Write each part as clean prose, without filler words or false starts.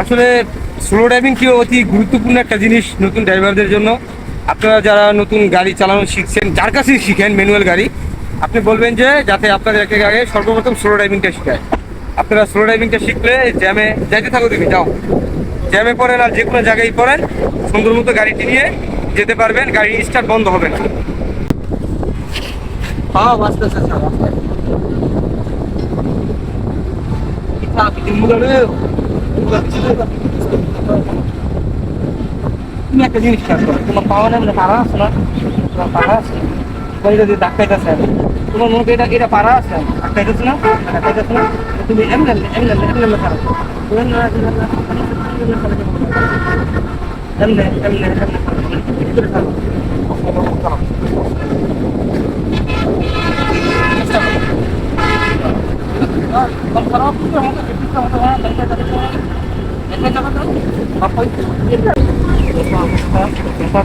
আসলে slow driving কি অতি গুরুত্বপূর্ণ একটা জিনিস নতুন ড্রাইভারদের জন্য। আপনারা যারা নতুন গাড়ি চালানো শিখছেন, যার কাছেই শিখেন ম্যানুয়াল গাড়ি, আপনি বলবেন যে যাতে আপনাদের একটা আগে সর্বপ্রথম স্লো ড্রাইভিংটা শিখায়। আপনারা স্লো ড্রাইভিংটা শিখলে জ্যামে যাইতে থাকো, তুমি যাও, জ্যামে পড়েন আর যে কোনো জায়গায় পড়েন, সুন্দর মতো গাড়িটি নিয়ে যেতে পারবেন, গাড়ি স্টার্ট বন্ধ হবে না। হ্যাঁ বাঁচতেছে স্যার। তুমি একটা জিনিস খেয়াল করো, তোমার পাওয়া নেই পাড়া আছে না, তোমার পাড়া আছে, তোমার যদি ডাক্তাইতেছে, তোমার মনে এটা এটা পাড়া আছে, ডাক্তাইতেছে না, ডাক্তাইতেছে না, তুমি এমনি এমনি এমনি এমনি খারাপ এমনি এমনি এমনি খারাপ।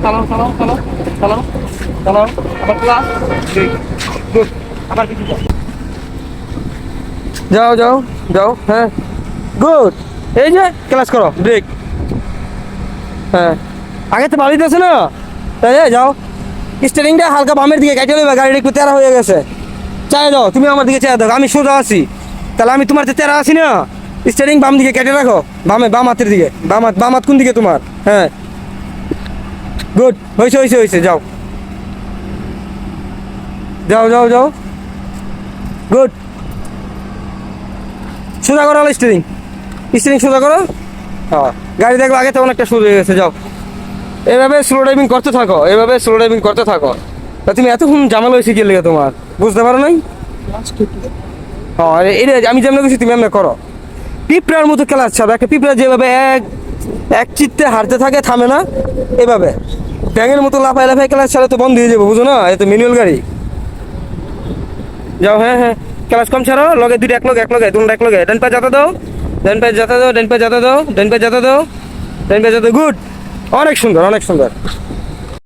চালাও চালাও চালাও চালাও চালাও, আবার ক্লাস গুড, আবার কিছু যাও যাও যাও, হ্যাঁ গুড। এই যে ক্লাস করো, ব্রেক, হ্যাঁ আগে তো ভালোই আছে না, তাই যাও। স্টারিংটা হালকা বামের দিকে কাটিয়ে নেবে, গাড়িটা একটু তেরা হয়ে গেছে, চাই দাও, তুমি আমার দিকে চাই দাও, আমি সোজা আছি, তাহলে আমি তোমার তেরা আছি না, স্টারিং বাম দিকে কেটে রাখো, বাম হাতের দিকে, বাম হাত কোন দিকে তোমার, হ্যাঁ গুড, হয়েছে হয়েছে হয়েছে, যাও যাও যাও যাও, গুড। সোজা করো স্টারিং, স্টারিং সোজা করো, হ্যাঁ গাড়ি দেখো আগে তেমন একটা সোজা হয়ে গেছে, যাও। এভাবে স্লো ড্রাইভিং করতে থাকো, এভাবে স্লো ড্রাইভিং করতে থাকো। তা তুমি এতক্ষণ জামাল হয়েছে কি লেগে তোমার, বুঝতে পারো নাই? হ্যাঁ এটা আমি যেমন কিছু তুমি এমনি করো, পিঁপড়ার মতো ক্লাস ছাড়ো, একটা পিঁপড়া যেভাবে এক চিত্তে হারতে থাকে, থামে না, এভাবে ব্যাঙের মতো লাফায় লাফায় ক্লাস ছাড়া তো বন্ধ হয়ে যাবো, বুঝো না, এ তো ম্যানুয়াল গাড়ি। যাও, হ্যাঁ হ্যাঁ ক্লাস কম ছাড়ো, লগে দুটো এক লগে তোমরা এক লগে, ডান পা যাতা দাও, ডান পা যাতা দাও, ডান পা যাতা দাও, ডান পা যাতা দাও, ডান পা যাতা, গুড, অনেক সুন্দর অনেক সুন্দর।